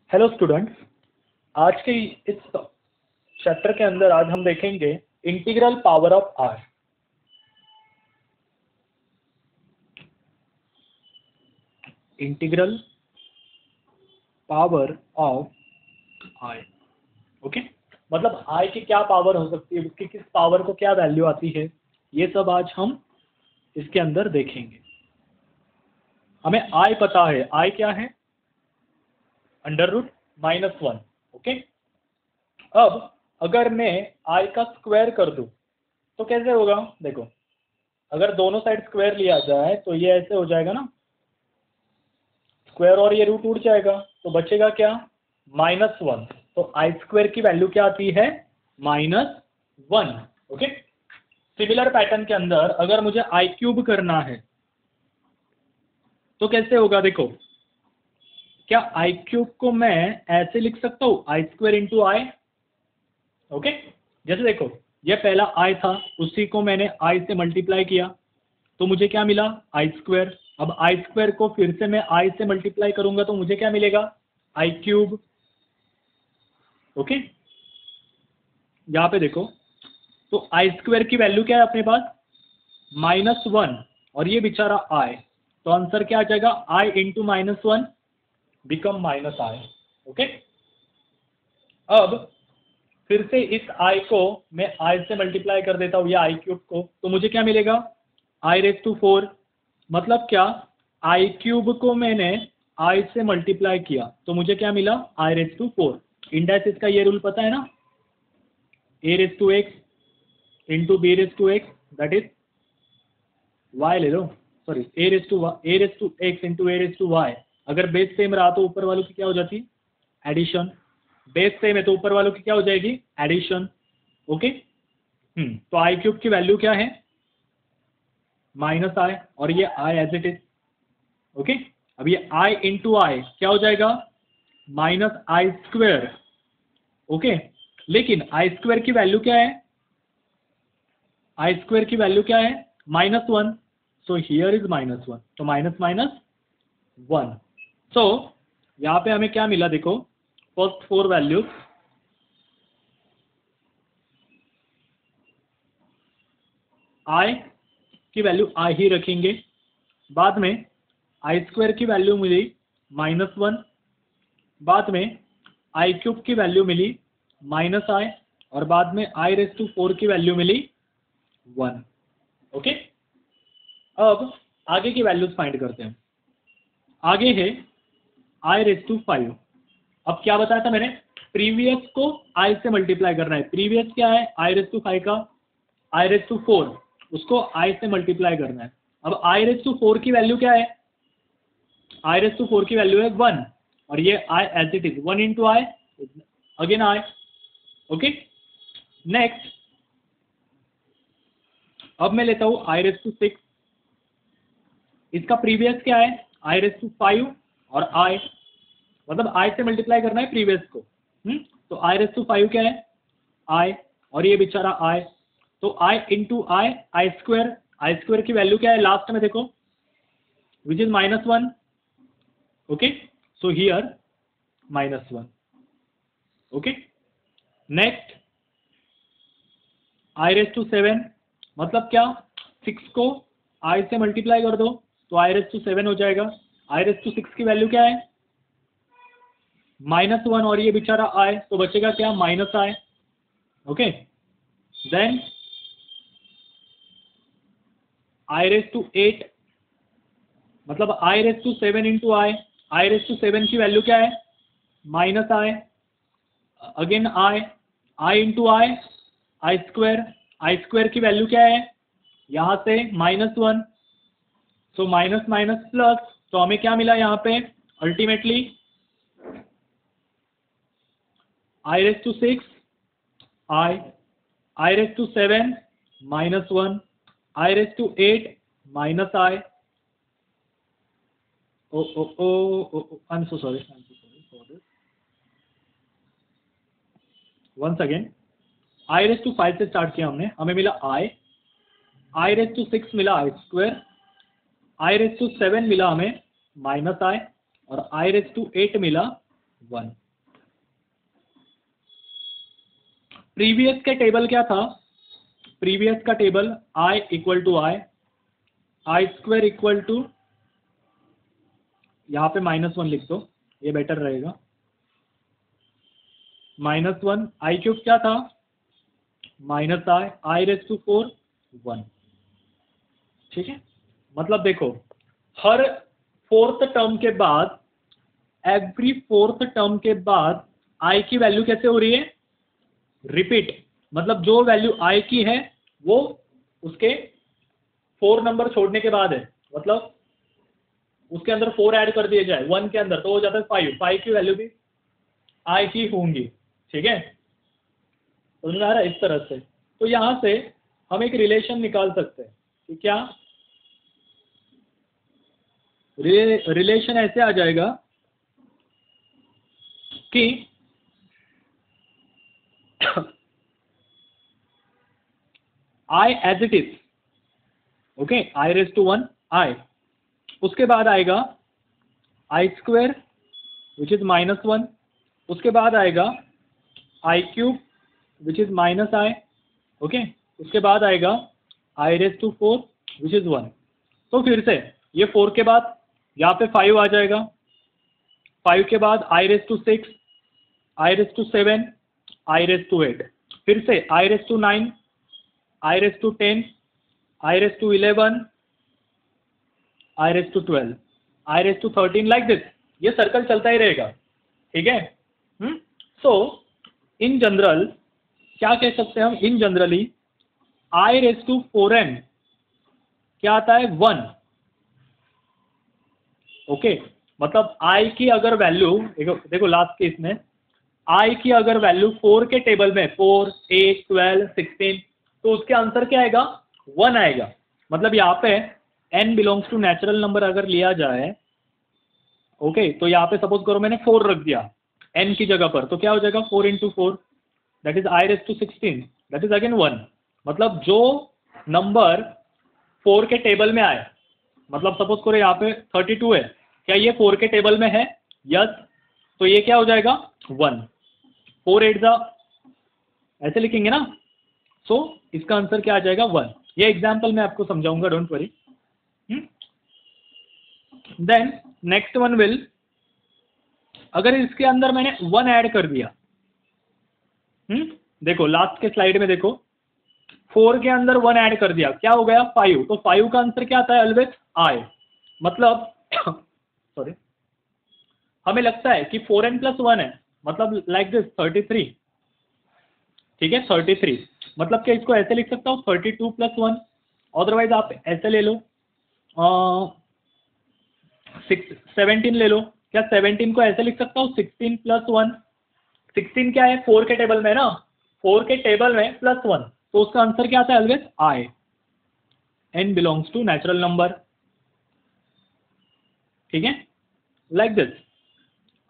Hello students, आज के इस चैप्टर के अंदर आज हम देखेंगे integral power of R. Integral power of i. Okay, मतलब आई की क्या पावर हो सकती है, उसकी किस पावर को क्या वैल्यू आती है, ये सब आज हम इसके अंदर देखेंगे। हमें आई पता है, आई क्या है, √-1। ओके, अब अगर मैं आई का स्क्वायर कर दूं तो कैसे होगा। देखो, अगर दोनों साइड स्क्वायर लिया जाए तो ये ऐसे हो जाएगा ना, स्क्वायर और ये रूट उड़ जाएगा तो बचेगा क्या, -1। तो आई स्क्वायर की वैल्यू क्या आती है, -1। ओके, सिमिलर पैटर्न के अंदर अगर मुझे आई क्यूब करना है तो कैसे होगा। देखो, क्या आई क्यूब को मैं ऐसे लिख सकता हूं, आई स्क्वायर इंटू आई। ओके, जैसे देखो, ये पहला आई था, उसी को मैंने आई से मल्टीप्लाई किया तो मुझे क्या मिला, आई स्क्वायर। अब आई स्क्वायर को फिर से मैं आई से मल्टीप्लाई करूंगा तो मुझे क्या मिलेगा, आई क्यूब। ओके, यहां पे देखो, तो आई स्क्वायर की वैल्यू क्या है अपने पास, -1, और ये बेचारा आई, तो आंसर क्या आ जाएगा, आई इंटू -1 बिकम -आई। ओके, अब फिर से इस आई को मैं आई से मल्टीप्लाई कर देता हूं, या आई क्यूब को, तो मुझे क्या मिलेगा, i⁴। मतलब क्या, आई क्यूब को मैंने आई से मल्टीप्लाई किया तो मुझे क्या मिला, i⁴। इंडाइसिस का ये रूल पता है ना, a⁴x into b⁴x, that is y ले लो, सॉरी a⁴x इंटू a⁴y। अगर बेस सेम रहा तो ऊपर वालों की क्या हो जाती है, एडिशन। बेस सेम है तो ऊपर वालों की क्या हो जाएगी, एडिशन। ओके, तो आई क्यूब की वैल्यू क्या है, -i, और ये i as it is. Okay, अब ये i इंटू आई क्या हो जाएगा, -i²। ओके, लेकिन आई स्क्वायर की वैल्यू क्या है, आई स्क्वायर की वैल्यू क्या है, -1। सो हियर इज -1, तो -1। सो यहां पे हमें क्या मिला, देखो, फर्स्ट 4 वैल्यूज, आई की वैल्यू आई ही रखेंगे, बाद में आई स्क्वायर की वैल्यू मिली -1, बाद में आई क्यूब की वैल्यू मिली -i, और बाद में i⁴ की वैल्यू मिली 1। ओके, अब आगे की वैल्यूज फाइंड करते हैं। आगे है i⁵। अब क्या बताया था मैंने, प्रीवियस को i से मल्टीप्लाई करना है। प्रीवियस क्या है, i⁵ का i⁴, उसको i से मल्टीप्लाई करना है। अब i⁴ की वैल्यू क्या है, i⁴ की वैल्यू है 1, और ये i as it is, 1 into i again i। Okay, next अब मैं लेता हूं i⁵। इसका प्रीवियस क्या है, i⁵ और i, मतलब i से मल्टीप्लाई करना है प्रीवियस को। तो i⁵ क्या है, i, और ये बेचारा i, तो i into I, I square की वैल्यू क्या है लास्ट में, देखो, विच is -1। Okay, so here -1। Okay, next i⁵, मतलब क्या, 6 को i से मल्टीप्लाई कर दो तो i⁵ हो जाएगा। i⁵ की वैल्यू क्या है, -1, और ये बेचारा i, तो बचेगा क्या, -i। ओके, देन i⁸, मतलब i⁷ इंटू आई, i⁷ की वैल्यू क्या है, -i, again i into I square की वैल्यू क्या है, यहां से -1, सो माइनस माइनस प्लस, तो हमें क्या मिला यहाँ पे, ultimately i⁵, i⁷ -1, i⁸ -i। I'm so sorry for this. Once again, i⁵ से स्टार्ट किया हमने, हमें मिला i⁵ मिला i², i⁷ मिला हमें -i, और i⁸ मिला 1। प्रीवियस के टेबल क्या था, प्रीवियस का table i equal to i square equal to, यहाँ पे -1 लिख दो, ये बेटर रहेगा, -1 आई क्यूब क्या था, -i रेज टू 4 1। ठीक है, मतलब देखो हर फोर्थ टर्म के बाद, एवरी फोर्थ टर्म के बाद i की वैल्यू कैसे हो रही है, रिपीट, मतलब जो वैल्यू i की है वो उसके 4 नंबर छोड़ने के बाद है, मतलब उसके अंदर 4 ऐड कर दिए जाए 1 के अंदर तो हो जाता है 5 की वैल्यू भी i की होंगी। ठीक है, समझ में आ रहा है, इस तरह से। तो यहां से हम एक रिलेशन निकाल सकते हैं कि क्या, रिलेशन ऐसे आ जाएगा कि i as it is, okay, i raise to 1 i, उसके बाद आएगा i स्क्वायर विच इज -1, उसके बाद आएगा i cube which is -i, okay, उसके बाद आएगा i raise to 4 which is 1। तो फिर से ये 4 के बाद यहाँ पे 5 आ जाएगा, 5 के बाद i raise to 6, i raise to 7, i raise to 8, फिर से i raise to 9, i raise to 10, i raise to 11, i raise to 12, i raise to 13, like this, ये सर्कल चलता ही रहेगा। ठीक है, सो इन जनरल क्या कह सकते हैं हम, in generally i raise to 4n क्या आता है 1, ओके, मतलब i की अगर वैल्यू देखो लास्ट केस में i की अगर वैल्यू 4 के टेबल में 4, 8, 12, 16, तो उसके आंसर क्या आएगा 1 आएगा। मतलब यहाँ पे n belongs to natural number अगर लिया जाए, ओके, तो यहाँ पे सपोज करो मैंने 4 रख दिया n की जगह पर, तो क्या हो जाएगा 4 × 4 that is i raise to 16 that is again 1। मतलब जो नंबर 4 के टेबल में आए, मतलब सपोज करो यहाँ पे 32 है, क्या ये 4 के टेबल में है, यस, तो ये क्या हो जाएगा 1, 4 8 जा, ऐसे लिखेंगे ना, सो इसका आंसर क्या आ जाएगा 1। ये एग्जाम्पल मैं आपको समझाऊंगा, don't worry. Then next one will, अगर इसके अंदर मैंने 1 ऐड कर दिया, देखो लास्ट के स्लाइड में देखो 4 के अंदर 1 ऐड कर दिया, क्या हो गया 5, तो 5 का आंसर क्या आता है ऑलवेज i, मतलब सॉरी, हमें लगता है कि 4n + 1 है, मतलब लाइक दिस 33। ठीक है, 33, मतलब क्या इसको ऐसे लिख सकता हूँ 32 + 1, अदरवाइज आप ऐसे ले लो 17 ले लो, क्या 17 को ऐसे लिख सकता हूँ 16 + 1, 16 क्या है 4 के टेबल में ना, 4 के टेबल में +1, तो उसका आंसर क्या आता है always i, n belongs to natural number. ठीक है, लाइक दिस।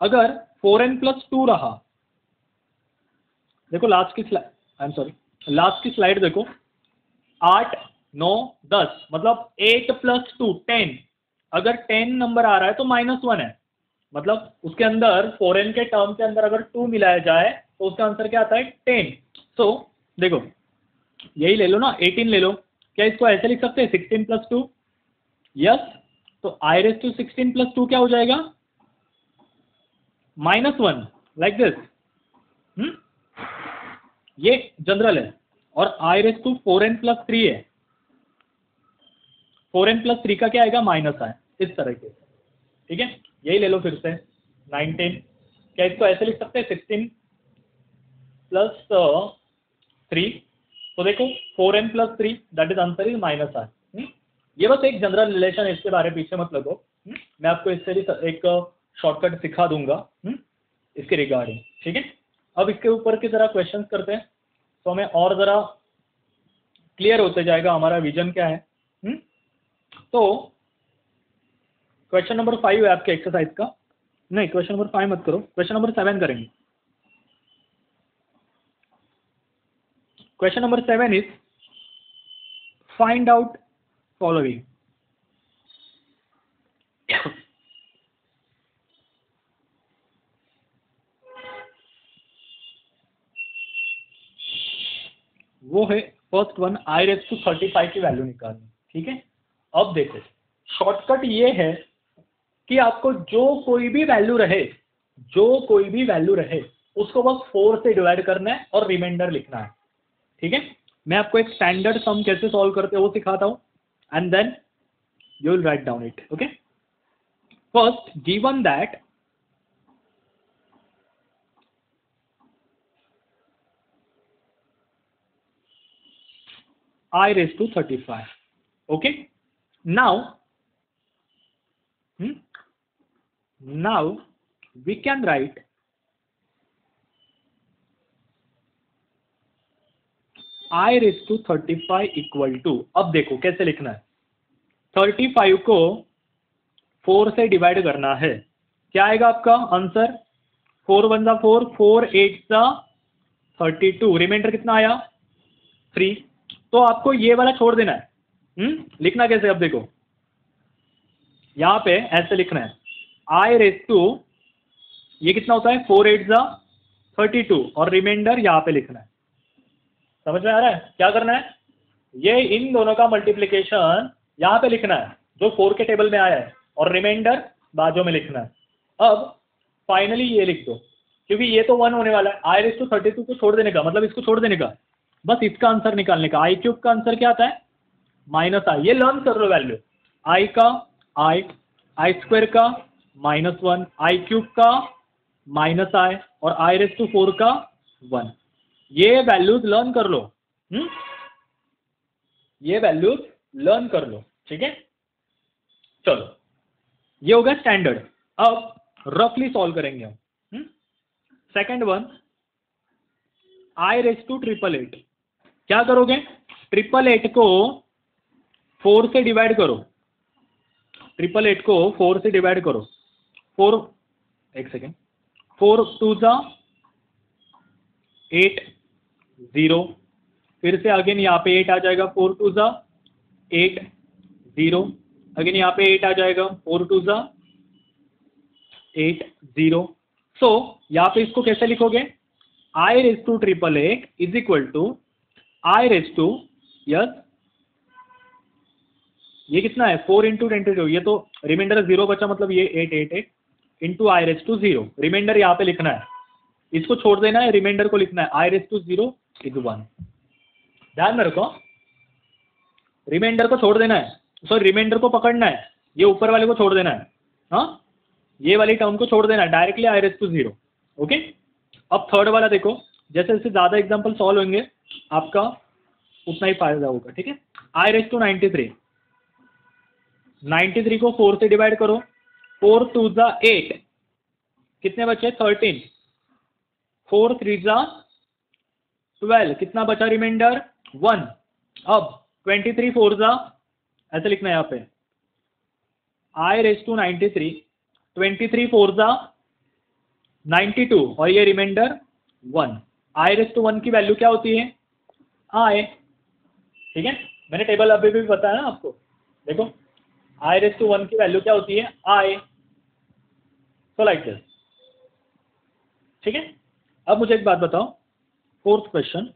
अगर 4n + 2 रहा, देखो लास्ट की slide, I am sorry, last की स्लाइड देखो, 8 9 10, मतलब 8 + 2 10, अगर 10 नंबर आ रहा है तो -1 है, मतलब उसके अंदर 4n के टर्म के अंदर अगर 2 मिलाया जाए तो उसका आंसर क्या आता है 10। सो देखो यही ले लो ना, 18 ले लो, क्या इसको ऐसे लिख सकते हैं 16 + 2, यस, तो i रेज टू 16 + 2 क्या हो जाएगा -1, लाइक दिस। ये जनरल है, और i रेज टू 4n + 3 है, 4n + 3 का क्या आएगा -i, इस तरह के। ठीक है, यही ले लो फिर से 19, क्या इसको ऐसे लिख सकते हैं 16 + 3, तो देखो 4n + 3 that is answer is -i। ये बस एक जनरल रिलेशन है, इसके बारे में पीछे मत लगो, मैं आपको इससे भी एक शॉर्टकट सिखा दूंगा इसके रिगार्डिंग। ठीक है, अब इसके ऊपर की जरा क्वेश्चंस करते हैं, तो हमें और जरा क्लियर होते जाएगा हमारा विजन क्या है। तो क्वेश्चन नंबर 5 है आपके एक्सरसाइज का, नहीं क्वेश्चन नंबर 5 मत करो, क्वेश्चन नंबर 7 करेंगे। Question number 7 is find out following. वो है फर्स्ट वन, i⁵ की वैल्यू निकालनी। ठीक है, अब देखो शॉर्टकट ये है कि आपको जो कोई भी वैल्यू रहे, उसको बस 4 से डिवाइड करना है और रिमाइंडर लिखना है। ठीक है, मैं आपको एक स्टैंडर्ड सम कैसे सॉल्व करते हैं वो सिखाता हूं, and then you will write down it. Okay, first given that i⁵. Okay, now we can write i⁵ equal to, अब देखो कैसे लिखना है, 35 को 4 से डिवाइड करना है, क्या आएगा आपका आंसर, 4 1 जा 4, 4 8 जा 32, रिमाइंडर कितना आया 3। तो आपको ये वाला छोड़ देना है। लिखना कैसे, अब देखो यहां पे ऐसे लिखना है, i⁵, ये कितना होता है 4 8 जा 32 और रिमाइंडर यहां पे लिखना है। समझ में आ रहा है क्या करना है, ये इन दोनों का मल्टीप्लिकेशन यहां पे लिखना है जो 4 के टेबल में आया है, और रिमाइंडर बाजू में लिखना है। अब फाइनली ये लिख दो, क्योंकि ये तो 1 होने वाला है, i⁵ को छोड़ देने का मतलब इसको छोड़ देने का, बस इसका आंसर निकालने का। i³ का आंसर क्या आता है -i, ये लर्न कर लो वैल्यू, i का i² का -1, i³ का -i और i⁴ का 1, ये वैल्यूज लर्न कर लो। ये वैल्यूज लर्न कर लो। ठीक है, चलो ये होगा स्टैंडर्ड। अब रफली सॉल्व करेंगे हम। सेकंड वन, i⁵8, क्या करोगे, 888 को 4 से डिवाइड करो, 888 को 4 से डिवाइड करो, 4 2 जा 8 0, फिर से अगेन यहाँ पे 8 आ जाएगा, 4 2 जा 8 0, अगेन यहाँ पे 8 आ जाएगा, 4 2 जा 8 0। सो यहाँ पे इसको कैसे लिखोगे, i⁵8 is equal to yes ये कितना है 4 × 22, ये तो रिमाइंडर 0 बचा, मतलब ये 888 इंटू i⁵0, रिमाइंडर यहाँ पे लिखना है, इसको छोड़ देना है, रिमाइंडर को लिखना है, i⁵0 इज 1। ध्यान में रखो, रिमाइंडर को छोड़ देना है, सॉरी रिमाइंडर को पकड़ना है, ये ऊपर वाले को छोड़ देना है, हाँ ये वाली टर्म को छोड़ देना है, डायरेक्टली i⁵0। ओके, अब थर्ड वाला देखो, जैसे जैसे ज़्यादा एग्जाम्पल सॉल्व होंगे आपका उतना ही फायदा होगा। ठीक है, i⁵93, 93 को 4 से डिवाइड करो, 4 2 जा 8, कितने बचे 13, 4 3 जा 12, कितना बचा रिमाइंडर 1। अब 23 4 जा, ऐसे लिखना है यहाँ पे, i⁵93, 23 4 जा 92 और ये रिमाइंडर 1। i⁴ की वैल्यू क्या होती है i। ठीक है, मैंने टेबल अभी भी बताया ना आपको, देखो i⁴ की वैल्यू क्या होती है i। So like this. ठीक है, अब मुझे एक बात बताओ, फोर्थ क्वेश्चन,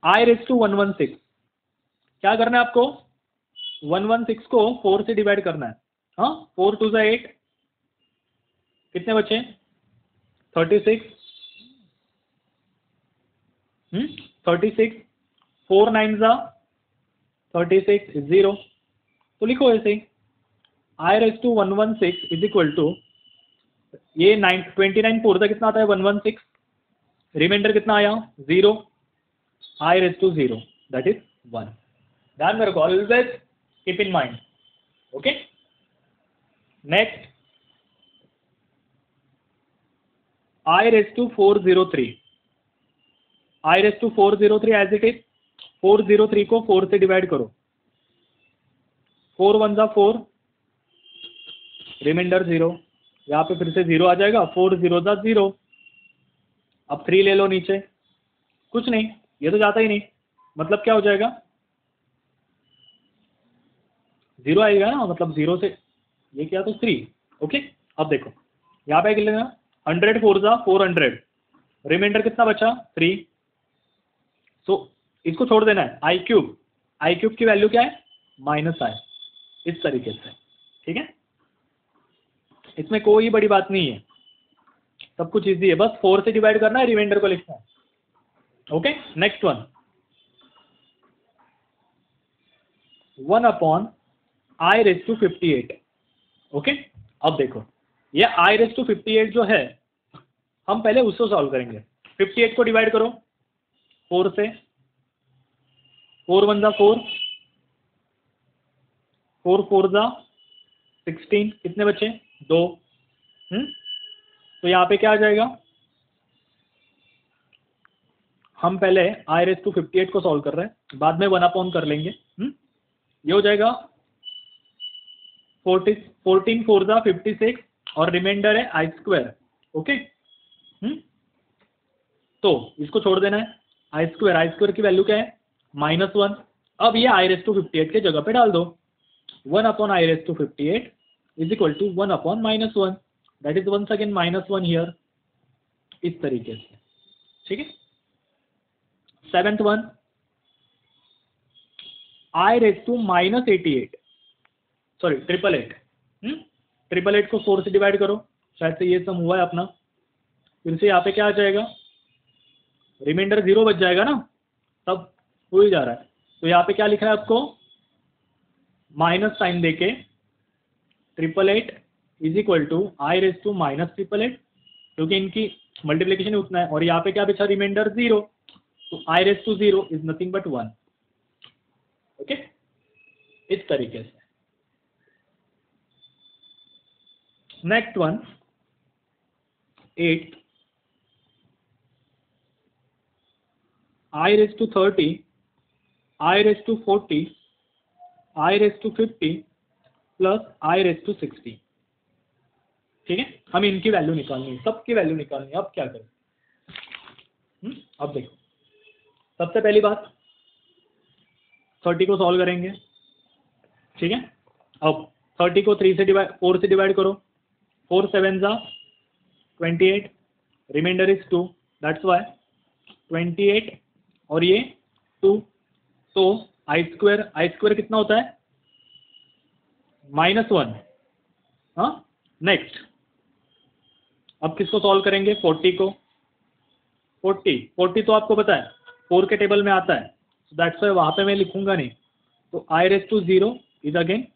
i⁴116, क्या करना है आपको, 116 को 4 से डिवाइड करना है, हाँ 4 2 जा 8, कितने बचे 36, 36, 4 9 जा 36 0, तो लिखो ऐसे ही, i⁴116 इज इक्वल टू, ये 29 4 जा कितना आता है 116, रिमाइंडर कितना आया 0, i⁴0 दैट इज 1। ध्यान में रखो, always keep in mind. Okay, next i⁴403, i⁴403 as it is, 403 को 4 से डिवाइड करो, 4 1 जा 4, रिमाइंडर 0, यहाँ पे फिर से 0 आ जाएगा, 4 0 जा 0, अब 3 ले लो नीचे, कुछ नहीं, ये तो जाता ही नहीं, मतलब क्या हो जाएगा 0 आएगा ना, मतलब 0 से ये क्या तो 3। ओके, अब देखो यहाँ पे क्या लेना, 100 4 जा 400, रिमाइंडर कितना बचा 3। सो इसको छोड़ देना है, आई क्यूब की वैल्यू क्या है -i, इस तरीके से। ठीक है, इसमें कोई बड़ी बात नहीं है, सब कुछ इजी है, बस 4 से डिवाइड करना है, रिमाइंडर को लिखना है। Okay, next one 1/i⁵. Okay, अब देखो ये i⁵ जो है, हम पहले उसको सॉल्व करेंगे। 58 को डिवाइड करो 4 से, 4 1 जा 4, 4 4 जा 16, कितने बचे 2। तो यहाँ पे क्या आ जाएगा, हम पहले i⁵ को सॉल्व कर रहे हैं, बाद में 1 कर लेंगे। ये हो जाएगा 14 4 जा 56 और रिमाइंडर है i²। ओके, तो इसको छोड़ देना है, i² की वैल्यू क्या है -1। अब ये i⁵ के जगह पे डाल दो, 1/i⁵ is equal to 1/-1, that is once again -1 here, इस तरीके से। ठीक है, 7th वन i⁻88, सॉरी 888, 888 को 4 से डिवाइड करो, शायद से ये सम हुआ है अपना। फिर से यहाँ पे क्या आ जाएगा, रिमाइंडर 0 बच जाएगा ना, तब हो ही जा रहा है। तो यहाँ पे क्या लिखा है आपको, माइनस साइन देके 888 इज इक्वल टू i⁻88, क्योंकि इनकी मल्टीप्लीकेशन उतना है, और यहाँ पे क्या बचा रिमाइंडर 0, तो i⁻0 is nothing but 1। Okay, इस तरीके से। Next one 8 i⁻30, i⁻40, i⁻50 plus i⁻60। ठीक है, हमें इनकी वैल्यू निकालनी है, सबकी वैल्यू निकालनी है। अब क्या करें, अब देखो, सबसे पहली बात 30 को सॉल्व करेंगे। ठीक है, अब 30 को 4 से डिवाइड करो, 4 7 जा 28, रिमाइंडर इज 2, दैट्स वाई 28 और ये 2, तो i² कितना होता है -1। हाँ, नेक्स्ट अब किसको सॉल्व करेंगे, 40 को। 40 तो आपको पता है 4 के टेबल में आता है, so दैट्स वाई वहां पे मैं लिखूंगा नहीं, तो i⁻0 is again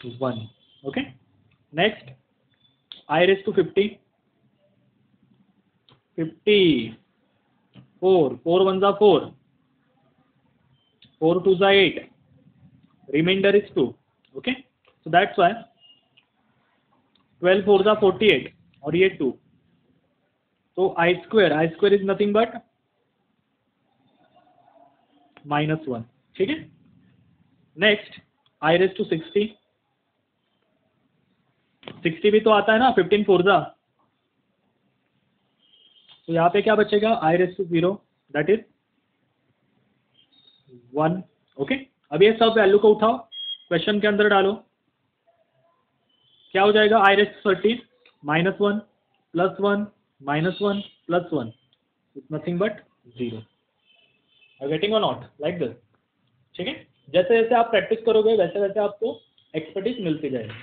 1। Okay, next i⁻50, 4 1 जा 4, 4 2 जा 8, reminder is 2। Okay, so that's why 12 4 जा 48 और ये 2, तो i² इज नथिंग बट -1। ठीक है, नेक्स्ट i⁻60, 60 भी तो आता है ना 15 4 जा, तो यहाँ पे क्या बचेगा i⁻0, दैट इज 1। ओके, अब ये सब वैल्यू को उठाओ, क्वेश्चन के अंदर डालो, क्या हो जाएगा i⁻30 -1 +1 -1 +1 is nothing but 0। Getting और नॉट लाइक दिस। ठीक है, जैसे जैसे आप प्रैक्टिस करोगे वैसे वैसे आपको एक्सपर्टीज मिलती जाएगी।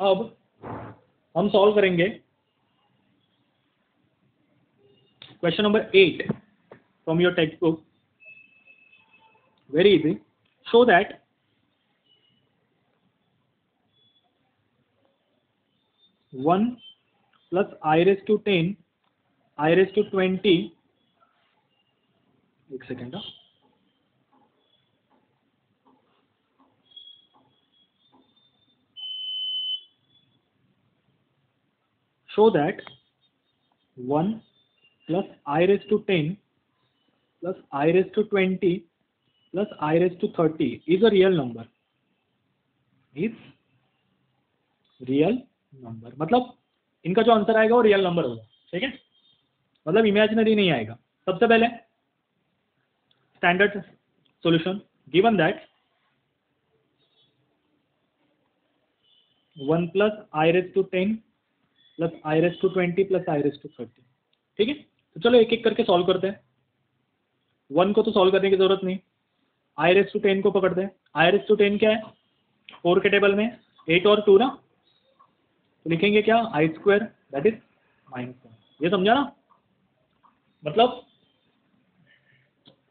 अब हम सॉल्व करेंगे question number 8 from your text book. Very easy, show that 1 plus i⁻10 i⁻20, एक second, show that 1 plus i⁻10 plus i⁻20 plus i⁻30 is a real number, is real number, मतलब इनका जो answer आएगा वो real number होगा। ठीक है, मतलब इमेजिनरी नहीं आएगा। सबसे पहले standard solution, given that 1 plus i raise to 10 plus i raise to 20 plus i raise to 30। ठीक है, तो चलो एक एक करके सॉल्व करते हैं। 1 को तो सॉल्व करने की जरूरत नहीं, आई रेस टू 10 को पकड़ते हैं। आई रेस टू 10 क्या है, 4 के टेबल में 8 और 2 ना, तो लिखेंगे क्या, आई स्क्वायर दैट इज -1। ये समझा ना, मतलब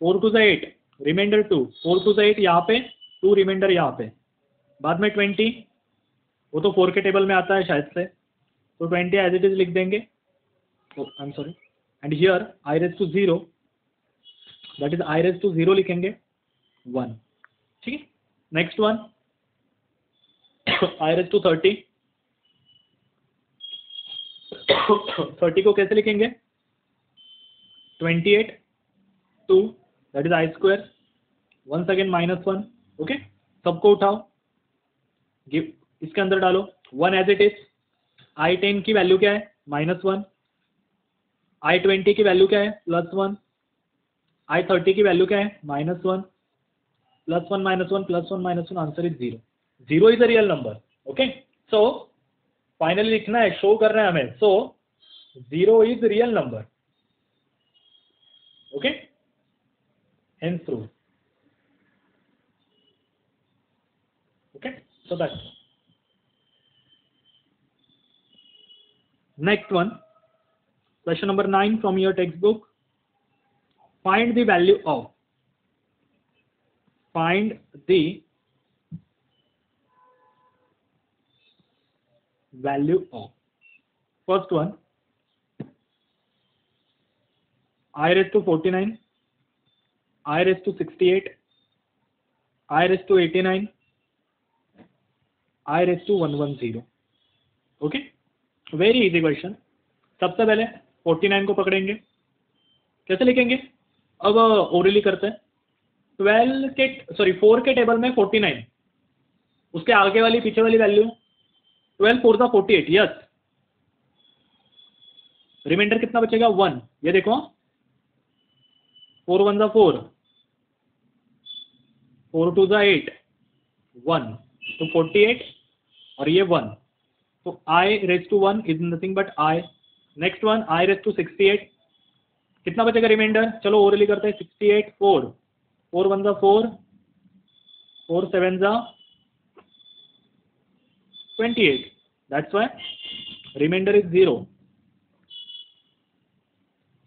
4 टू ज़ 8 रिमाइंडर 2, 4 टू ज़ 8 यहाँ पे, 2 रिमाइंडर यहाँ पे, बाद में 20, वो तो 4 के टेबल में आता है शायद से, तो 20 एज इट इज लिख देंगे। I am sorry, and here i raise to 0 that is i raise to 0 लिखेंगे 1। ठीक है, next one i raise to 30। 30 को कैसे लिखेंगे, 28 2 that is I square, once again -1। Okay, सबको उठाओ, गिव इसके अंदर डालो 1 एज इट इज। आई 10 की वैल्यू क्या है, -1। आई 20 की वैल्यू क्या है, +1। आई 30 की वैल्यू क्या है, -1 +1 -1 +1 -1, answer is 0। 0 is a real number. Okay, so finally लिखना है, शो कर रहे हैं हमें, सो 0 is real number. Okay, hence proof. Okay, so that's next one, question number 9 from your textbook. Find the value of first one, I raised to 49, I raised to 68, I raised to 89, I raised to 110। Okay, very easy question. सबसे पहले 49 को पकड़ेंगे, कैसे लिखेंगे, अब orally करते हैं। 4 के टेबल में 49, उसके आगे वाली पीछे वाली वैल्यू 12 4 ज़ा 48, यस। रिमाइंडर कितना बचेगा, 1। ये देखो 4 1 ज़ा 4, 4 2 ज़ा 8, 1, तो 48 और ये 1, तो I raise to 1 is nothing but I. Next one I raise to 68, कितना बचेगा रिमाइंडर, चलो ओरली करते हैं। 68 4 4 1 ज़ा 4, 4 7 ज़ा 28, that's why reminder is 0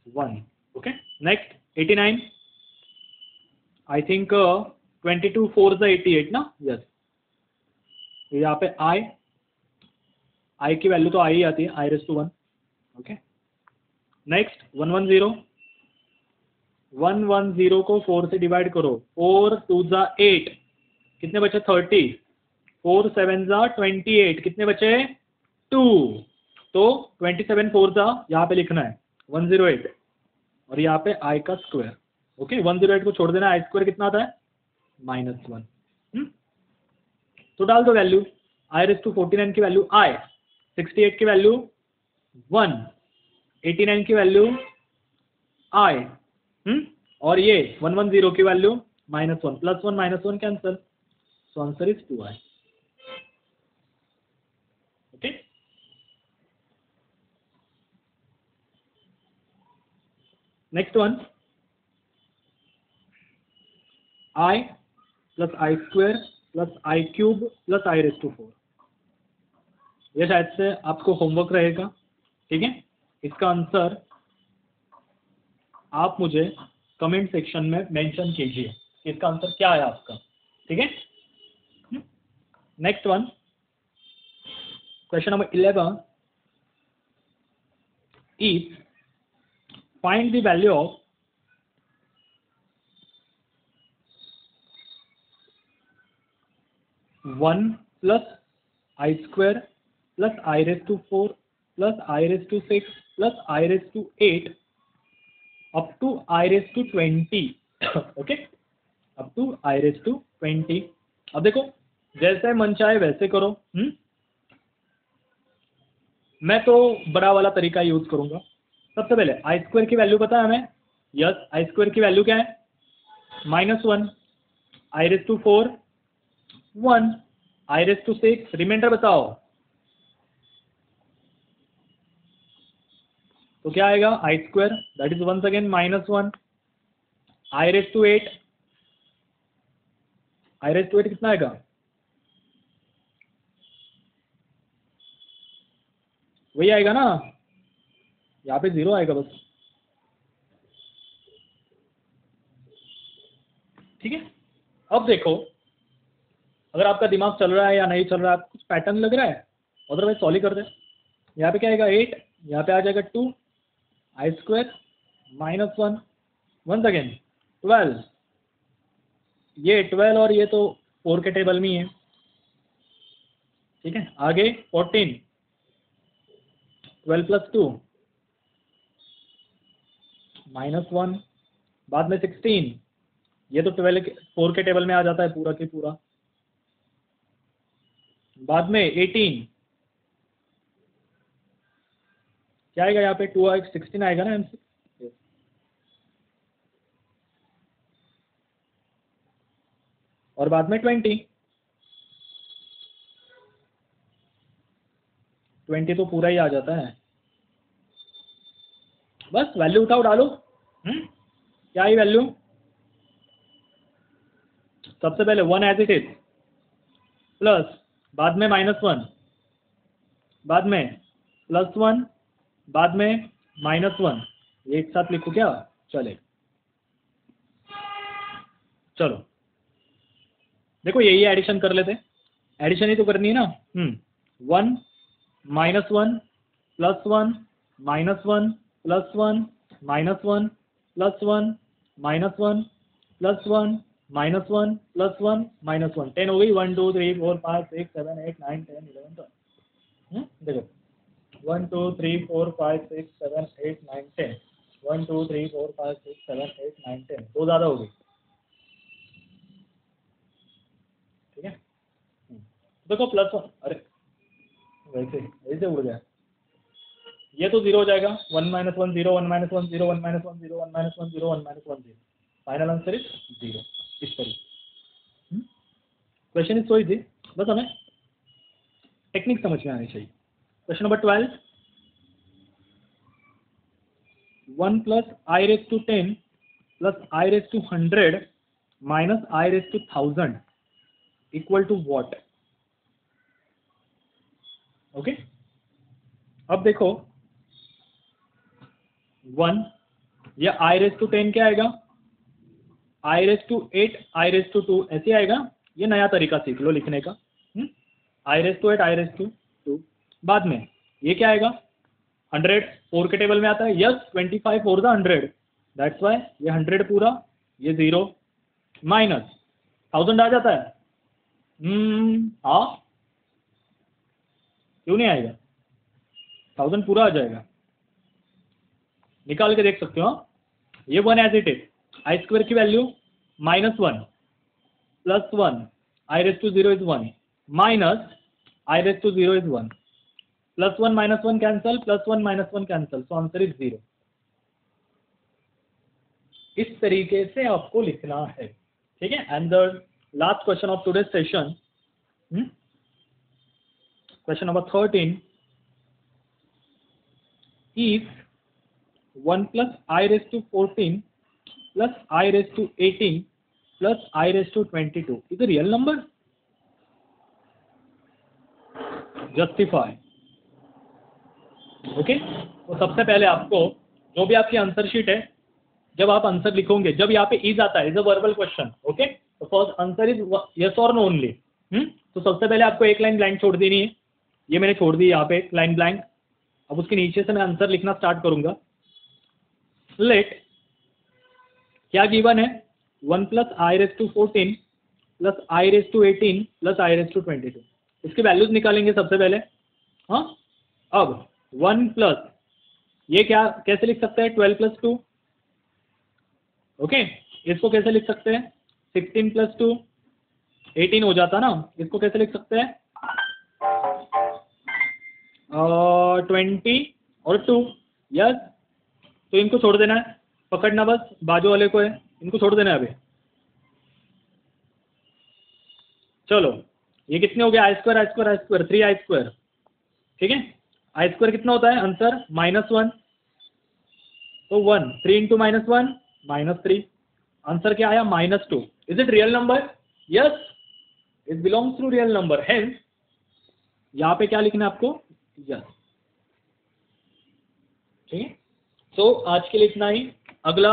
1। Okay, next 89, I think 22 4 ज़ा 88 ना, यस। यहाँ पे आई की वैल्यू तो आई आती है, आई रेज टू 1। ओके, नेक्स्ट 110 को 4 से डिवाइड करो, 4 2 ज़ा 8, कितने बचे 30, 4 7 ज़ा 28, कितने बचे 2, तो 27 4 ज़ा यहाँ पे लिखना है 108, और यहाँ पे आई का स्क्वायर। ओके, 108 को छोड़ देना, आई स्क्वायर कितना आता है, -1। तो डाल दो वैल्यू, आई रेज टू 49 की वैल्यू आई, 68 की वैल्यू 1, 89 की वैल्यू आई, और ये 110 की value -1, +1 -1 cancel, so answer is 2i। Okay, next one, i plus i square plus i cube plus i raise to 4। ये शायद से आपको होमवर्क रहेगा। ठीक है, इसका आंसर आप मुझे कमेंट सेक्शन में मेंशन कीजिए कि इसका आंसर क्या है आपका। ठीक है, next one, question number 11 is find the value of one plus i square plus i raise to 4 plus i raise to 6 plus i raise to 8 up to i raise to 20। Okay, up to i raise to 20। अब देखो, जैसे मन चाहे वैसे करो। मैं तो बड़ा वाला तरीका यूज करूंगा। सबसे पहले आई स्क्वायर की वैल्यू पता है हमें, यस। आई स्क्वायर की वैल्यू क्या है, -1, I raise to 4 1, I raise to 6, remainder बताओ तो क्या आएगा I square, that is once again -1 I raise to 8, I raise to 8 कितना आएगा, वही आएगा ना, यहाँ पे 0 आएगा बस। ठीक है, अब देखो अगर आपका दिमाग चल रहा है या नहीं चल रहा है, आपको कुछ पैटर्न लग रहा है, अदरवाइज सॉल्व ही कर दे। यहाँ पे क्या आएगा 8, यहाँ पे आ जाएगा 2 आई स्क्वायर -1 वंस अगेन 12, ये 12 और ये तो 4 के टेबल में ही है। ठीक है, आगे 14 12 + 2 -1, बाद में 16, ये तो 4 के टेबल में आ जाता है पूरा के पूरा, बाद में 18 क्या आएगा यहाँ पे 2 16 आएगा ना M6, और बाद में 20 तो पूरा ही आ जाता है। बस वैल्यू उठाओ डालो, क्या ही वैल्यू, सबसे पहले 1 एज इट इज, प्लस बाद में -1, बाद में +1, बाद में -1, ये एक साथ लिखो क्या, चले चलो देखो यही एडिशन कर लेते, एडिशन ही तो करनी है ना। 1 -1 +1 -1 +1 +1 -1 +1 -1 +1 10 हो गई, 1 2 3 4 5 6 7 8 9 10 11 12। देखो 1 2 3 4 5 6 7 8 9 10, 1 2 3 4 5 6 7 8 9 10, दो ज़्यादा हो गई। ठीक है, देखो +1, अरे वैसे ऐसे उड़ गया, ये तो 0 हो जाएगा, 1 - 1 0 1 - 1 0 1 - 1 0 1 - 1 0 1 - 1 0, फाइनल आंसर इज 0। इस तरीके क्वेश्चन इज सो इजी, बस हमें टेक्निक समझ में आनी चाहिए। Question number 12, 1 + i⁻10 + i⁻100 - i⁻1000 equal to what. Okay, अब देखो 1, या i⁻10 क्या आएगा, i⁻8 i⁻2 ऐसे आएगा, ये नया तरीका सीख लो लिखने का। i⁻8 i⁻2, बाद में ये क्या आएगा 100, 4 के टेबल में आता है, यस 25 4 द 100, दैट्स वाई ये 100 पूरा, ये 0 माइनस 1000 आ जाता है। हाँ क्यों नहीं आएगा, 1000 पूरा आ जाएगा, निकाल के देख सकते हो। ये 1 as it is, I square की value -1 +1 i⁻0 is 1 minus i⁻0 is 1, +1 - 1 cancel, +1 - 1 cancel, so answer is 0। इस तरीके से आपको लिखना है। ठीक है, and the last question of today session, question number 13, if 1 + i⁻14 + i⁻18 + i⁻22 is a real number, justify। Okay, तो सबसे पहले आपको जो भी आपकी आंसर शीट है, जब आप आंसर लिखोगे, जब यहाँ पे इज आता है, is a verbal question, okay, तो फर्स्ट आंसर इज यस और नो ओनली। तो सबसे पहले आपको एक लाइन ब्लैंक छोड़ देनी है, ये मैंने छोड़ दी यहाँ पे लाइन ब्लैंक। अब उसके नीचे से मैं आंसर लिखना स्टार्ट करूंगा। लेट क्या गिवन है, 1 + i⁻14 + i⁻18 + i⁻22, इसके वैल्यूज निकालेंगे सबसे पहले। हाँ, अब 1 प्लस ये क्या कैसे लिख सकते हैं, 12 + 2, ओके, इसको कैसे लिख सकते हैं, 16 + 2 18 हो जाता ना, इसको कैसे लिख सकते हैं 20 और 2, यस। तो इनको छोड़ देना है, पकड़ना बस बाजू वाले को है, इनको छोड़ देना है अभी। चलो ये कितने हो गया, i स्क्वायर 3 i स्क्वायर। ठीक है, i स्क्वायर कितना होता है आंसर, -1 तो 1, 3 इंटू -1 -3। आंसर क्या आया? -2। Is it real number? Yes, it belongs to real number. Hence यहाँ पे क्या लिखना है आपको? यस। ठीक है, तो आज के लिए इतना ही। अगला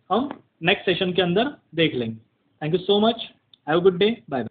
हम नेक्स्ट सेशन के अंदर देख लेंगे। Thank you so much, have a good day, bye bye.